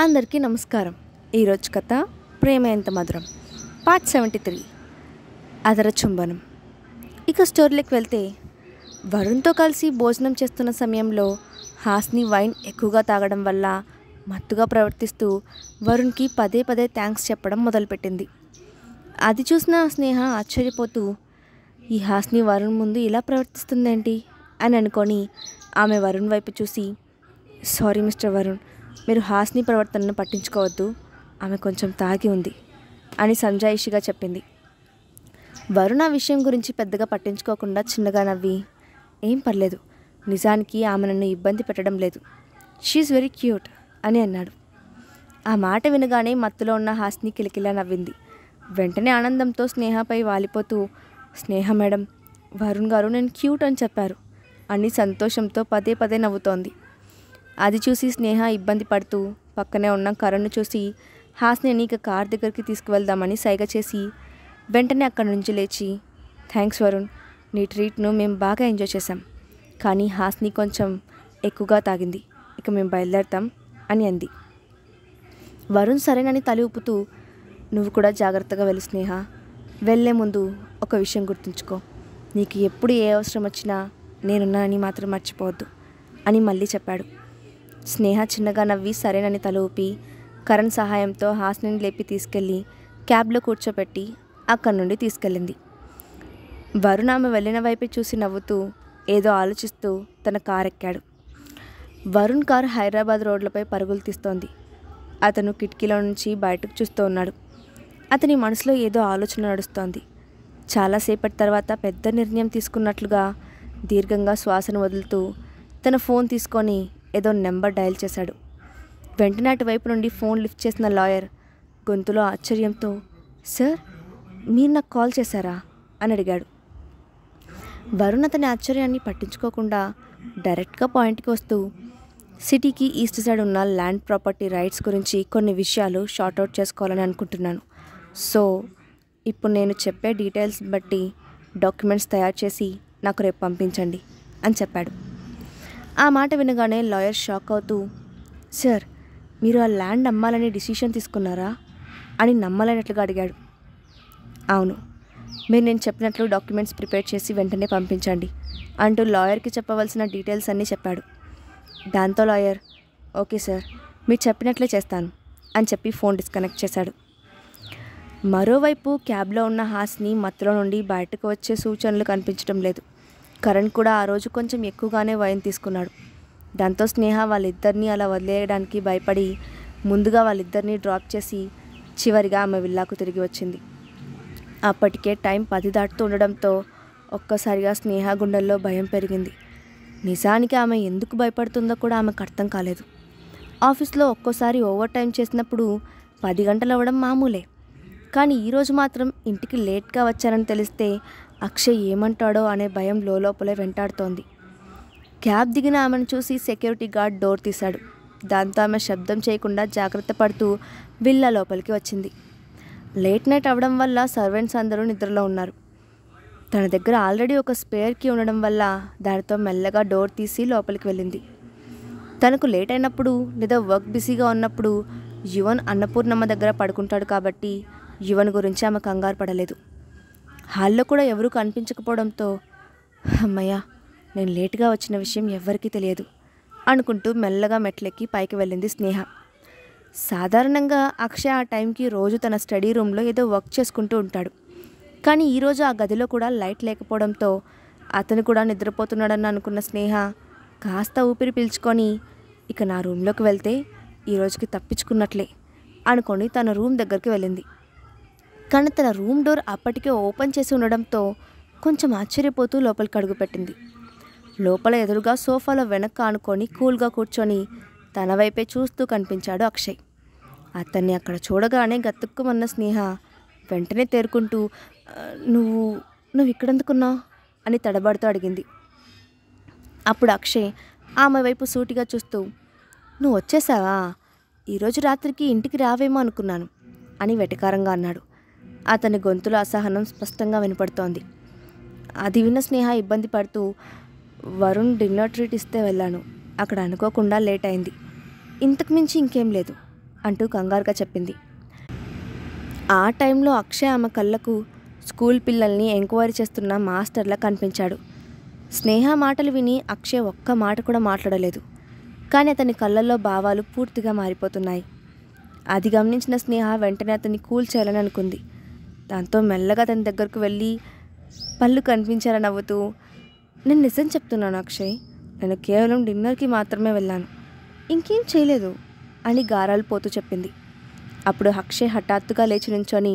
అందరికీ నమస్కారం. ఈరోజు కథ ప్రేమ ఎంత మధురం పార్ట్ 73 అదర చుంబనం. ఇక స్టోరీలోకి వెళ్తే, వరుణ్తో కలిసి భోజనం చేస్తున్న సమయంలో హాస్ని వైన్ ఎక్కువగా తాగడం వల్ల మత్తుగా ప్రవర్తిస్తూ వరుణ్కి పదే పదే థ్యాంక్స్ చెప్పడం మొదలుపెట్టింది. అది చూసిన స్నేహ ఆశ్చర్యపోతూ, ఈ హాస్ని వరుణ్ ముందు ఇలా ప్రవర్తిస్తుందేంటి అని అనుకొని ఆమె వరుణ్ వైపు చూసి, సారీ మిస్టర్ వరుణ్, మీరు హాస్ని ప్రవర్తనను పట్టించుకోవద్దు, ఆమె కొంచెం తాగి ఉంది అని సంజాయిషిగా చెప్పింది. వరుణ్ ఆ విషయం గురించి పెద్దగా పట్టించుకోకుండా చిన్నగా నవ్వి, ఏం పర్లేదు, నిజానికి ఆమె నన్ను ఇబ్బంది పెట్టడం లేదు, షీఈస్ వెరీ క్యూట్ అని అన్నాడు. ఆ మాట వినగానే మత్తులో ఉన్న హాస్ని కిలకిలా నవ్వింది. వెంటనే ఆనందంతో స్నేహపై వాలిపోతూ, స్నేహ మేడం, వరుణ్ గారు నేను క్యూట్ అని చెప్పారు అని సంతోషంతో పదే పదే నవ్వుతోంది. అది చూసి స్నేహ ఇబ్బంది పడుతూ పక్కనే ఉన్న కరణ్ను చూసి హాస్నిని ఇక కార్ దగ్గరికి తీసుకువెళ్దామని సైగ చేసి వెంటనే అక్కడి నుంచి లేచి, థ్యాంక్స్ వరుణ్, నీ ట్రీట్ను మేము బాగా ఎంజాయ్ చేశాం, కానీ హాస్ని కొంచెం ఎక్కువగా తాగింది, ఇక మేము బయలుదేరుతాం అని అంది. వరుణ్ సరేనని తల ఊపుతూ, నువ్వు కూడా జాగ్రత్తగా వెళ్ళు స్నేహ, వెళ్ళే ముందు ఒక విషయం గుర్తుంచుకో, నీకు ఎప్పుడు ఏ అవసరం వచ్చినా నేనున్నానని మాత్రం మర్చిపోవద్దు అని మళ్ళీ చెప్పాడు. స్నేహ చిన్నగా నవ్వి సరేనని తల ఊపి కరణ్ సహాయంతో హాస్నిని లేపి తీసుకెళ్ళి క్యాబ్లో కూర్చోపెట్టి అక్కడి నుండి తీసుకెళ్ళింది. వరుణ్ ఆమె వెళ్ళిన వైపే చూసి నవ్వుతూ ఏదో ఆలోచిస్తూ తన కార్ ఎక్కాడు. వరుణ్ కార్ హైదరాబాద్ రోడ్లపై పరుగులు తీస్తోంది. అతను కిటికీలో నుంచి బయటకు చూస్తూ ఉన్నాడు. అతని మనసులో ఏదో ఆలోచన నడుస్తోంది. చాలాసేపటి తర్వాత పెద్ద నిర్ణయం తీసుకున్నట్లుగా దీర్ఘంగా శ్వాసను వదులుతూ తన ఫోన్ తీసుకొని ఏదో నెంబర్ డయల్ చేశాడు. వెంటనే అటువైపు నుండి ఫోన్ లిఫ్ట్ చేసిన లాయర్ గొంతులో ఆశ్చర్యంతో, సార్, మీరు నాకు కాల్ చేశారా అని అడిగాడు. వరుణ్ అతని ఆశ్చర్యాన్ని పట్టించుకోకుండా డైరెక్ట్గా పాయింట్కి వస్తూ, సిటీకి ఈస్ట్ సైడ్ ఉన్న ల్యాండ్ ప్రాపర్టీ రైట్స్ గురించి కొన్ని విషయాలు షార్ట్అవుట్ చేసుకోవాలని అనుకుంటున్నాను. సో ఇప్పుడు నేను చెప్పే డీటెయిల్స్ బట్టి డాక్యుమెంట్స్ తయారు చేసి నాకు రేపు పంపించండి అని చెప్పాడు. ఆ మాట వినగానే లాయర్ షాక్ అవుతూ, సార్, మీరు ఆ ల్యాండ్ అమ్మాలని డిసిషన్ తీసుకున్నారా అని నమ్మలేనట్లుగా అడిగాడు. అవును, మీరు నేను చెప్పినట్లు డాక్యుమెంట్స్ ప్రిపేర్ చేసి వెంటనే పంపించండి అంటూ లాయర్కి చెప్పవలసిన డీటెయిల్స్ అన్నీ చెప్పాడు. దాంతో లాయర్, ఓకే సార్, మీరు చెప్పినట్లే చేస్తాను అని చెప్పి ఫోన్ డిస్కనెక్ట్ చేశాడు. మరోవైపు క్యాబ్లో ఉన్న హాస్ని మత్తులో నుండి బయటకు వచ్చే సూచనలు కనిపించడం లేదు. కరణ్ కూడా ఆ రోజు కొంచెం ఎక్కువగానే వైన్ తీసుకున్నాడు. దాంతో స్నేహ వాళ్ళిద్దరినీ అలా వదిలేయడానికి భయపడి ముందుగా వాళ్ళిద్దరినీ డ్రాప్ చేసి చివరిగా ఆమె విల్లాకు తిరిగి వచ్చింది. అప్పటికే టైం 10 దాటుతూ ఉండడంతో ఒక్కసారిగా స్నేహ గుండెల్లో భయం పెరిగింది. నిజానికి ఆమె ఎందుకు భయపడుతుందో కూడా ఆమెకు అర్థం కాలేదు. ఆఫీస్లో ఒక్కోసారి ఓవర్ టైం చేసినప్పుడు 10 గంటలు అవ్వడం మామూలే. కానీ ఈరోజు మాత్రం ఇంటికి లేట్గా వచ్చానని తెలిస్తే అక్షయ్ ఏమంటాడో అనే భయం లోపలే వెంటాడుతోంది. క్యాబ్ దిగిన ఆమెను చూసి సెక్యూరిటీ గార్డ్ డోర్ తీశాడు. దాంతో ఆమె శబ్దం చేయకుండా జాగ్రత్త పడుతూ విల్లా లోపలికి వచ్చింది. లేట్ నైట్ అవ్వడం వల్ల సర్వెంట్స్ అందరూ నిద్రలో ఉన్నారు. తన దగ్గర ఆల్రెడీ ఒక స్పేర్ కీ ఉండడం వల్ల దానితో మెల్లగా డోర్ తీసి లోపలికి వెళ్ళింది. తనకు లేట్ అయినప్పుడు లేదా వర్క్ బిజీగా ఉన్నప్పుడు యువన్ అన్నపూర్ణమ్మ దగ్గర పడుకుంటాడు కాబట్టి యువన్ గురించి ఆమె కంగారు పడలేదు. హాల్లో కూడా ఎవరూ కనిపించకపోవడంతో, అమ్మయ్య, నేను లేటుగా వచ్చిన విషయం ఎవ్వరికీ తెలియదు అనుకుంటూ మెల్లగా మెట్లెక్కి పైకి వెళ్ళింది స్నేహ. సాధారణంగా అక్షయ్ ఆ టైంకి రోజు తన స్టడీ రూమ్లో ఏదో వర్క్ చేసుకుంటూ ఉంటాడు. కానీ ఈరోజు ఆ గదిలో కూడా లైట్ లేకపోవడంతో అతను కూడా నిద్రపోతున్నాడని అనుకున్న స్నేహ కాస్త ఊపిరి పీల్చుకొని, ఇక నా రూమ్లోకి వెళ్తే ఈరోజుకి తప్పించుకున్నట్లే అనుకొని తన రూమ్ దగ్గరికి వెళ్ళింది. కానీ తన రూమ్ డోర్ అప్పటికే ఓపెన్ చేసి ఉండడంతో కొంచెం ఆశ్చర్యపోతూ లోపలికి అడుగుపెట్టింది. లోపల ఎదురుగా సోఫాలో వెనక్కి ఆనుకొని కూల్గా కూర్చొని తన వైపే చూస్తూ కనిపించాడు అక్షయ్. అతన్ని అక్కడ చూడగానే గతుక్కుమన్న స్నేహ వెంటనే తేరుకుంటూ, నువ్వు ఇక్కడెందుకున్నావు అని తడబడుతూ అడిగింది. అప్పుడు అక్షయ్ ఆమె వైపు సూటిగా చూస్తూ, నువ్వు వచ్చేసావా, ఈరోజు రాత్రికి ఇంటికి రావేమో అనుకున్నాను అని వెటకారంగా అన్నాడు. అతని గొంతులో అసహనం స్పష్టంగా వినపడుతోంది. అది విన్న స్నేహ ఇబ్బంది పడుతూ, వరుణ్ డిన్నర్ ట్రీట్ ఇస్తే వెళ్ళాను, అక్కడ అనుకోకుండా లేట్ అయింది, ఇంతకు మించి ఇంకేం లేదు అంటూ కంగారుగా చెప్పింది. ఆ టైంలో అక్షయ్ ఆమె కళ్ళకు స్కూల్ పిల్లల్ని ఎంక్వైరీ చేస్తున్న మాస్టర్లా కనిపించాడు. స్నేహ మాటలు విని అక్షయ్ ఒక్క మాట కూడా మాట్లాడలేదు. కానీ అతని కళ్ళల్లో భావాలు పూర్తిగా మారిపోతున్నాయి. అది గమనించిన స్నేహ వెంటనే అతన్ని కూల్ చేయాలని అనుకుంది. దాంతో మెల్లగా అతని దగ్గరకు వెళ్ళి పళ్ళు కనిపించాలని నవ్వుతూ, నేను నిజం చెప్తున్నాను అక్షయ్, నేను కేవలం డిన్నర్కి మాత్రమే వెళ్ళాను, ఇంకేం చేయలేదు అని గారాలు పోతూ చెప్పింది. అప్పుడు అక్షయ్ హఠాత్తుగా లేచి నుంచొని,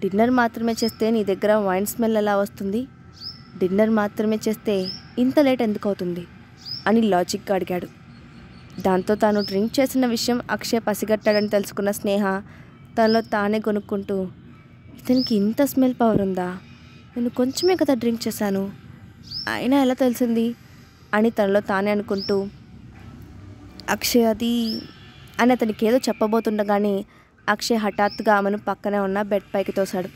డిన్నర్ మాత్రమే చేస్తే నీ దగ్గర వైన్ స్మెల్ ఎలా వస్తుంది? డిన్నర్ మాత్రమే చేస్తే ఇంత లేట్ ఎందుకు అవుతుంది అని లాజిక్గా అడిగాడు. దాంతో తాను డ్రింక్ చేసిన విషయం అక్షయ్ పసిగట్టాడని తెలుసుకున్న స్నేహ తనలో తానే కొనుక్కుంటూ, ఇతనికి ఇంత స్మెల్ పవర్ ఉందా, నేను కొంచెమే కదా డ్రింక్ చేశాను, అయినా ఎలా తెలిసింది అని తనలో తానే అనుకుంటూ, అక్షయ్ అది అని అతనికి ఏదో చెప్పబోతుండగానే అక్షయ్ హఠాత్తుగా ఆమెను పక్కనే ఉన్న బెడ్ పైకి తోశాడు.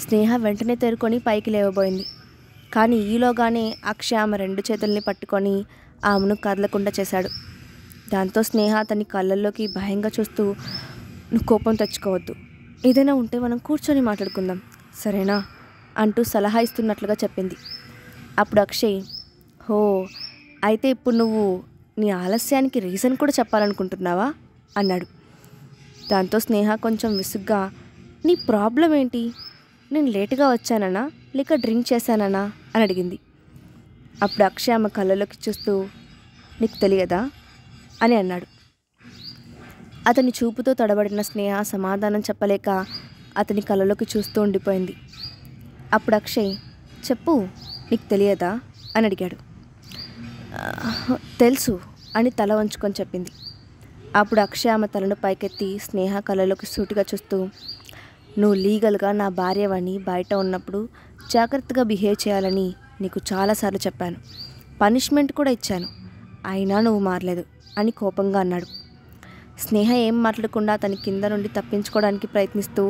స్నేహ వెంటనే తేరుకొని పైకి లేవబోయింది. కానీ ఈలోగానే అక్షయ్ ఆమె 2 చేతుల్ని పట్టుకొని ఆమెను కదలకుండా చేశాడు. దాంతో స్నేహ అతని కళ్ళల్లోకి భయంగా చూస్తూ, నువ్వు కోపం తెచ్చుకోవద్దు, ఏదైనా ఉంటే మనం కూర్చొని మాట్లాడుకుందాం సరేనా అంటూ సలహా ఇస్తున్నట్లుగా చెప్పింది. అప్పుడు అక్షయ్, హో అయితే ఇప్పుడు నువ్వు నీ ఆలస్యానికి రీజన్ కూడా చెప్పాలనుకుంటున్నావా అన్నాడు. దాంతో స్నేహ కొంచెం విసుగ్గా, నీ ప్రాబ్లం ఏంటి, నేను లేటుగా వచ్చానన్నా లేక డ్రింక్ చేశానన్నా అని అడిగింది. అప్పుడు అక్షయ్ ఆమె కళ్ళలోకి చూస్తూ, నీకు తెలియదా అని అన్నాడు. అతని చూపుతో తడబడిన స్నేహ సమాధానం చెప్పలేక అతని కళ్ళలోకి చూస్తూ ఉండిపోయింది. అప్పుడు అక్షయ్, చెప్పు, నీకు తెలియదా అని అడిగాడు. తెలుసు అని తల వంచుకొని చెప్పింది. అప్పుడు అక్షయ్ ఆమె తలను పైకెత్తి స్నేహ కళ్ళలోకి సూటిగా చూస్తూ, నువ్వు లీగల్గా నా భార్యవని బయట ఉన్నప్పుడు జాగ్రత్తగా బిహేవ్ చేయాలని నీకు చాలాసార్లు చెప్పాను, పనిష్మెంట్ కూడా ఇచ్చాను, అయినా నువ్వు మారలేదు అని కోపంగా అన్నాడు. స్నేహ ఏం మాట్లాడకుండా అతని కింద నుండి తప్పించుకోవడానికి ప్రయత్నిస్తూ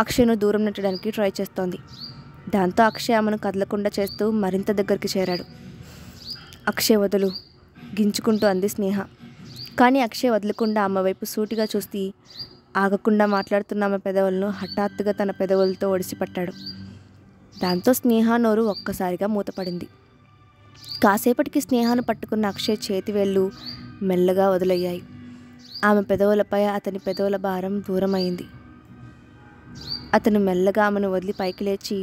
అక్షయ్ను దూరం నెట్టడానికి ట్రై చేస్తోంది. దాంతో అక్షయ్ ఆమెను కదలకుండా చేస్తూ మరింత దగ్గరికి చేరాడు. అక్షయ్ వదులు గించుకుంటూ అంది స్నేహ. కానీ అక్షయ్ వదలకుండా ఆమె వైపు సూటిగా చూసి ఆగకుండా మాట్లాడుతున్న ఆమె పెదవులను హఠాత్తుగా తన పెదవులతో ఒడిసిపట్టాడు. దాంతో స్నేహ నోరు ఒక్కసారిగా మూతపడింది. కాసేపటికి స్నేహను పట్టుకున్న అక్షయ్ చేతివేళ్ళు మెల్లగా వదిలయ్యాయి. ఆమె పెదవులపై అతని పెదవుల భారం దూరమైంది. అతను మెల్లగా ఆమెను వదిలి పైకి లేచి,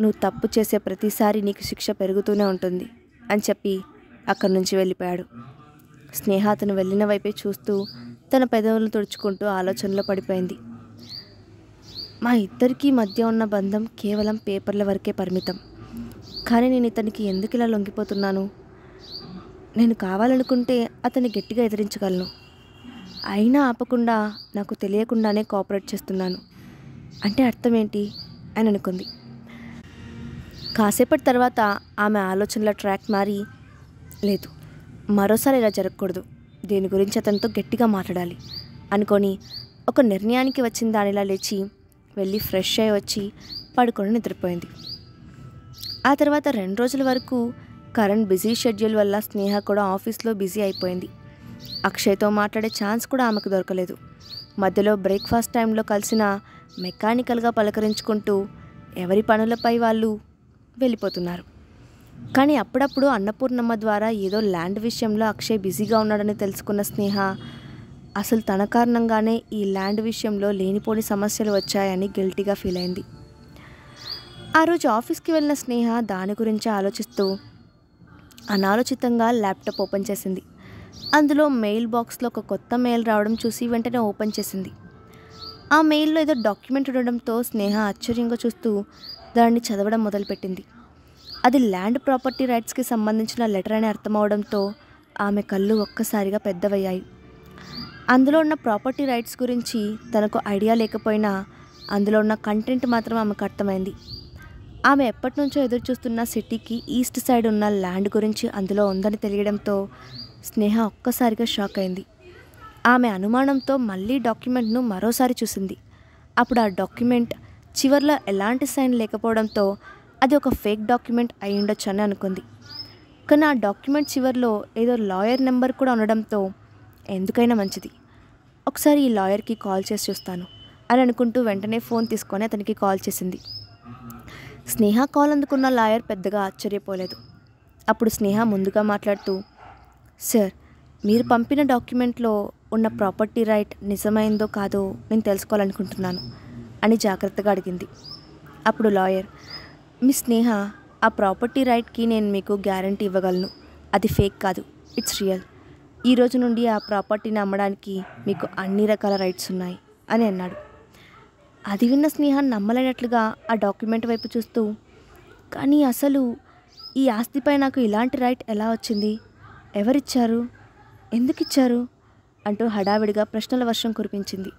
నువ్వు తప్పు చేసే ప్రతిసారి నీకు శిక్ష పెరుగుతూనే ఉంటుంది అని చెప్పి అక్కడి నుంచి వెళ్ళిపోయాడు. స్నేహ అతను వెళ్ళిన వైపే చూస్తూ తన పెదవులను తుడుచుకుంటూ ఆలోచనలో పడిపోయింది. మా ఇద్దరికీ మధ్య ఉన్న బంధం కేవలం పేపర్ల వరకే పరిమితం. కానీ నేను ఇతనికి ఎందుకు ఇలా లొంగిపోతున్నాను? నేను కావాలనుకుంటే అతన్ని గట్టిగా ఎదిరించగలను, అయినా ఆపకుండా నాకు తెలియకుండానే కోఆపరేట్ చేస్తున్నాను అంటే అర్థం ఏంటి అని అనుకుంది. కాసేపటి తర్వాత ఆమె ఆలోచనల ట్రాక్ మారి, లేదు మరోసారి ఇలా జరగకూడదు, దీని గురించి అతనితో గట్టిగా మాట్లాడాలి అనుకొని ఒక నిర్ణయానికి వచ్చిన దానిలా లేచి వెళ్ళి ఫ్రెష్ అయ్యి వచ్చి పడుకొని నిద్రపోయింది. ఆ తర్వాత 2 రోజుల వరకు కరణ్ బిజీ షెడ్యూల్ వల్ల స్నేహ కూడా ఆఫీస్లో బిజీ అయిపోయింది. అక్షయ్తో మాట్లాడే ఛాన్స్ కూడా ఆమెకు దొరకలేదు. మధ్యలో బ్రేక్ఫాస్ట్ టైంలో కలిసిన మెకానికల్గా పలకరించుకుంటూ ఎవరి పనులపై వాళ్ళు వెళ్ళిపోతున్నారు. కానీ అప్పుడప్పుడు అన్నపూర్ణమ్మ ద్వారా ఏదో ల్యాండ్ విషయంలో అక్షయ్ బిజీగా ఉన్నాడని తెలుసుకున్న స్నేహ అసలు తన కారణంగానే ఈ ల్యాండ్ విషయంలో లేనిపోని సమస్యలు వచ్చాయని గిల్టీగా ఫీల్ అయింది. ఆ రోజు ఆఫీస్కి వెళ్ళిన స్నేహ దాని గురించి ఆలోచిస్తూ అనాలోచితంగా ల్యాప్టాప్ ఓపెన్ చేసింది. అందులో మెయిల్ బాక్స్లో ఒక కొత్త మెయిల్ రావడం చూసి వెంటనే ఓపెన్ చేసింది. ఆ మెయిల్లో ఏదో డాక్యుమెంట్ ఉండడంతో స్నేహ ఆశ్చర్యంగా చూస్తూ దాన్ని చదవడం మొదలుపెట్టింది. అది ల్యాండ్ ప్రాపర్టీ రైట్స్కి సంబంధించిన లెటర్ అని అర్థమవడంతో ఆమె కళ్ళు ఒక్కసారిగా పెద్దవయ్యాయి. అందులో ఉన్న ప్రాపర్టీ రైట్స్ గురించి తనకు ఐడియా లేకపోయినా అందులో ఉన్న కంటెంట్ మాత్రం ఆమెకు అర్థమైంది. ఆమె ఎప్పటి నుంచో ఎదురు చూస్తున్న సిటీకి ఈస్ట్ సైడ్ ఉన్న ల్యాండ్ గురించి అందులో ఉందని తెలియడంతో స్నేహ ఒక్కసారిగా షాక్ అయింది. ఆమె అనుమానంతో మళ్ళీ డాక్యుమెంట్ను మరోసారి చూసింది. అప్పుడు ఆ డాక్యుమెంట్ చివర్లో ఎలాంటి సైన్ లేకపోవడంతో అది ఒక ఫేక్ డాక్యుమెంట్ అయి ఉండొచ్చు అని అనుకుంది. కానీ ఆ డాక్యుమెంట్ చివర్లో ఏదో లాయర్ నెంబర్ కూడా ఉండడంతో ఎందుకైనా మంచిది, ఒకసారి ఈ లాయర్కి కాల్ చేసి చూస్తాను అని అనుకుంటూ వెంటనే ఫోన్ తీసుకొని అతనికి కాల్ చేసింది. స్నేహ కాల్ అందుకున్న లాయర్ పెద్దగా ఆశ్చర్యపోలేదు. అప్పుడు స్నేహ ముందుగా మాట్లాడుతూ, సార్, మీరు పంపిన డాక్యుమెంట్లో ఉన్న ప్రాపర్టీ రైట్ నిజమైందో కాదో నేను తెలుసుకోవాలనుకుంటున్నాను అని జాగ్రత్తగా అడిగింది. అప్పుడు లాయర్, మీ స్నేహ, ఆ ప్రాపర్టీ రైట్కి నేను మీకు గ్యారంటీ ఇవ్వగలను. అది ఫేక్ కాదు, ఇట్స్ రియల్. ఈ రోజు నుండి ఆ ప్రాపర్టీని అమ్మడానికి మీకు అన్ని రకాల రైట్స్ ఉన్నాయి అని అన్నాడు. అది విన్న స్నేహ నమ్మలేనట్లుగా ఆ డాక్యుమెంట్ వైపు చూస్తూ, కానీ అసలు ఈ ఆస్తిపై నాకు ఇలాంటి రైట్ ఎలా వచ్చింది? ఎవరిచ్చారు? ఎందుకు ఇచ్చారు? అంటూ హడావిడిగా ప్రశ్నల వర్షం కురిపించింది.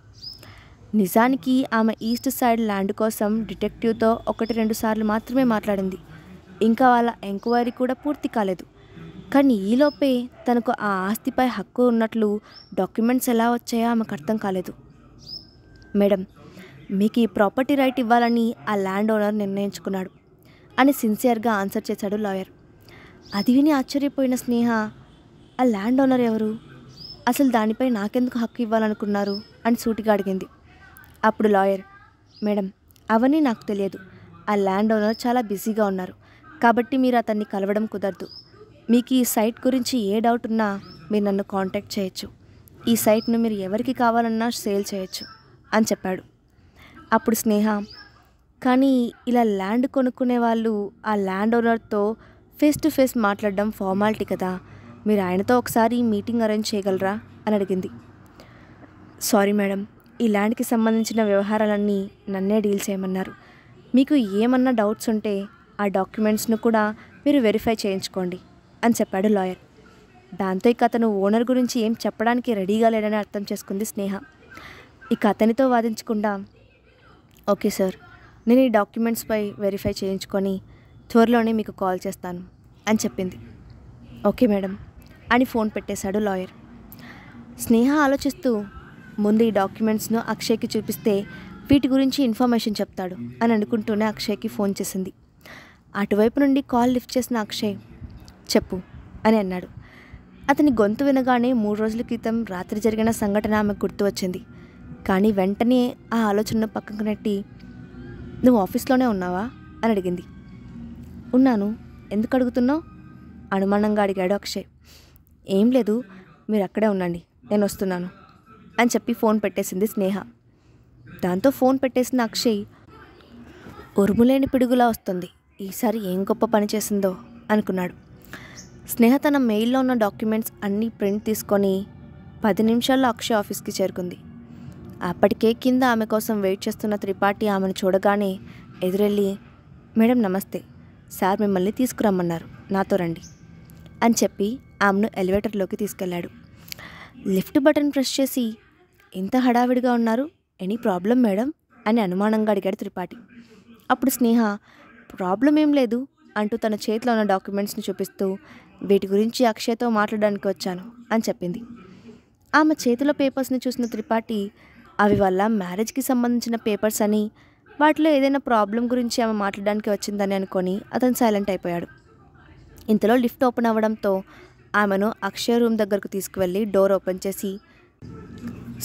నిజానికి ఆమె ఈస్ట్ సైడ్ ల్యాండ్ కోసం డిటెక్టివ్తో 1-2 సార్లు మాత్రమే మాట్లాడింది. ఇంకా వాళ్ళ ఎంక్వైరీ కూడా పూర్తి కాలేదు. కానీ ఈలోపే తనకు ఆ ఆస్తిపై హక్కు ఉన్నట్లు డాక్యుమెంట్స్ ఎలా వచ్చాయో ఆమెకు అర్థం కాలేదు. మేడం, మీకు ఈ ప్రాపర్టీ రైట్ ఇవ్వాలని ఆ ల్యాండ్ ఓనర్ నిర్ణయించుకున్నాడు అని సిన్సియర్గా ఆన్సర్ చేశాడు లాయర్. అది విని ఆశ్చర్యపోయిన స్నేహ, ఆ ల్యాండ్ ఓనర్ ఎవరు? అసలు దానిపై నాకెందుకు హక్కు ఇవ్వాలనుకున్నారు అని సూటిగా అడిగింది. అప్పుడు లాయర్, మేడం, అవన్నీ నాకు తెలియదు. ఆ ల్యాండ్ ఓనర్ చాలా బిజీగా ఉన్నారు, కాబట్టి మీరు అతన్ని కలవడం కుదరదు. మీకు ఈ సైట్ గురించి ఏ డౌట్ ఉన్నా మీరు నన్ను కాంటాక్ట్ చేయొచ్చు. ఈ సైట్ను మీరు ఎవరికి కావాలన్నా సేల్ చేయొచ్చు అని చెప్పాడు. అప్పుడు స్నేహ, కానీ ఇలా ల్యాండ్ కొనుక్కునే వాళ్ళు ఆ ల్యాండ్ ఓనర్తో ఫేస్ టు ఫేస్ మాట్లాడడం ఫార్మాలిటీ కదా, మీరు ఆయనతో ఒకసారి మీటింగ్ అరేంజ్ చేయగలరా అని అడిగింది. సారీ మేడం, ఈ ల్యాండ్కి సంబంధించిన వ్యవహారాలన్నీ నన్నే డీల్ చేయమన్నారు. మీకు ఏమన్నా డౌట్స్ ఉంటే ఆ డాక్యుమెంట్స్ను కూడా మీరు వెరిఫై చేయించుకోండి అని చెప్పాడు లాయర్. దాంతో ఇక అతను ఓనర్ గురించి ఏం చెప్పడానికి రెడీగా లేడని అర్థం చేసుకుంది స్నేహ. ఇక అతనితో వాదించకుండా, ఓకే సార్, నేను ఈ డాక్యుమెంట్స్పై వెరిఫై చేయించుకొని త్వరలోనే మీకు కాల్ చేస్తాను అని చెప్పింది. ఓకే మేడం అని ఫోన్ పెట్టేశాడు లాయర్. స్నేహ ఆలోచిస్తూ, ముందు ఈ డాక్యుమెంట్స్ను అక్షయ్కి చూపిస్తే వీటి గురించి ఇన్ఫర్మేషన్ చెప్తాడు అని అనుకుంటూనే అక్షయ్కి ఫోన్ చేసింది. అటువైపు నుండి కాల్ లిఫ్ట్ చేసిన అక్షయ్, చెప్పు అని అన్నాడు. అతని గొంతు వినగానే 3 రోజుల క్రితం రాత్రి జరిగిన సంఘటన ఆమెకు గుర్తు వచ్చింది. కానీ వెంటనే ఆ ఆలోచనను పక్కకు నెట్టి, నువ్వు ఆఫీస్లోనే ఉన్నావా అని అడిగింది. ఉన్నాను, ఎందుకు అడుగుతున్నావు అనుమానంగా అడిగాడు అక్షయ్. ఏం లేదు, మీరు అక్కడే ఉండండి, నేను వస్తున్నాను అని చెప్పి ఫోన్ పెట్టేసింది స్నేహ. దాంతో ఫోన్ పెట్టేసిన అక్షయ్, ఉరుములేని పిడుగులా వస్తుంది, ఈసారి ఏం గొప్ప పని చేసిందో అనుకున్నాడు. స్నేహ తన మెయిల్లో ఉన్న డాక్యుమెంట్స్ అన్నీ ప్రింట్ తీసుకొని 10 నిమిషాల్లో అక్షయ్ ఆఫీస్కి చేరుకుంది. అప్పటికే కింద ఆమె కోసం వెయిట్ చేస్తున్న త్రిపాఠి ఆమెను చూడగానే ఎదురెళ్ళి, మేడం నమస్తే, సార్ మిమ్మల్ని తీసుకురమ్మన్నారు, నాతో రండి అని చెప్పి ఆమెను ఎలివేటర్లోకి తీసుకెళ్లాడు. లిఫ్ట్ బటన్ ప్రెస్ చేసి, ఇంత హడావిడిగా ఉన్నారు, ఎనీ ప్రాబ్లం మేడం అని అనుమానంగా అడిగాడు త్రిపాఠి. అప్పుడు స్నేహ, ప్రాబ్లం ఏం లేదు అంటూ తన చేతిలో ఉన్న డాక్యుమెంట్స్ని చూపిస్తూ, వీటి గురించి అక్షయ్తో మాట్లాడడానికి వచ్చాను అని చెప్పింది. ఆమె చేతిలో పేపర్స్ని చూసిన త్రిపాఠి, అవి వల్ల మ్యారేజ్కి సంబంధించిన పేపర్స్ అని, వాటిలో ఏదైనా ప్రాబ్లం గురించి ఆమె మాట్లాడడానికి వచ్చిందని అనుకొని అతను సైలెంట్ అయిపోయాడు. ఇంతలో లిఫ్ట్ ఓపెన్ అవ్వడంతో ఆమెను అక్షయ్ రూమ్ దగ్గరకు తీసుకువెళ్ళి డోర్ ఓపెన్ చేసి,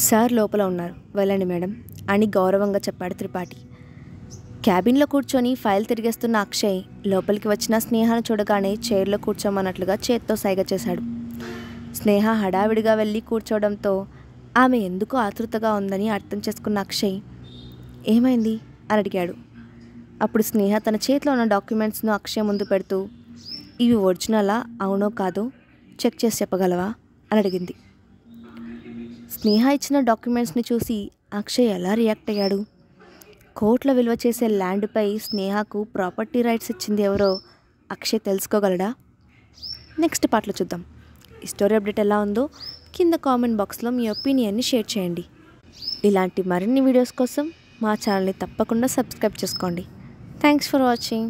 సార్ లోపల ఉన్నారు, వెళ్ళండి మేడం అని గౌరవంగా చెప్పాడు త్రిపాఠి. క్యాబిన్లో కూర్చొని ఫైల్ తిరిగేస్తున్న అక్షయ్ లోపలికి వచ్చిన స్నేహను చూడగానే చైర్లో కూర్చోమన్నట్లుగా చేత్తో సైగ చేశాడు. స్నేహ హడావిడిగా వెళ్ళి కూర్చోవడంతో ఆమె ఎందుకు ఆతృతగా ఉందని అర్థం చేసుకున్న అక్షయ్, ఏమైంది అని అడిగాడు. అప్పుడు స్నేహ తన చేతిలో ఉన్న డాక్యుమెంట్స్ను అక్షయ్ ముందు పెడుతూ, ఇవి ఒరిజినలా అవునో కాదో చెక్ చేసి చెప్పగలవా అని అడిగింది. స్నేహ ఇచ్చిన డాక్యుమెంట్స్ని చూసి అక్షయ్ ఎలా రియాక్ట్ అయ్యాడు? కోట్ల విలువ చేసే ల్యాండ్పై స్నేహకు ప్రాపర్టీ రైట్స్ ఇచ్చింది ఎవరో అక్షయ్ తెలుసుకోగలడా? నెక్స్ట్ పార్ట్లో చూద్దాం. ఈ స్టోరీ అప్డేట్ ఎలా ఉందో కింద కామెంట్ బాక్స్లో మీ ఒపీనియన్ని షేర్ చేయండి. ఇలాంటి మరిన్ని వీడియోస్ కోసం మా ఛానల్ని తప్పకుండా సబ్స్క్రైబ్ చేసుకోండి. Thanks for watching.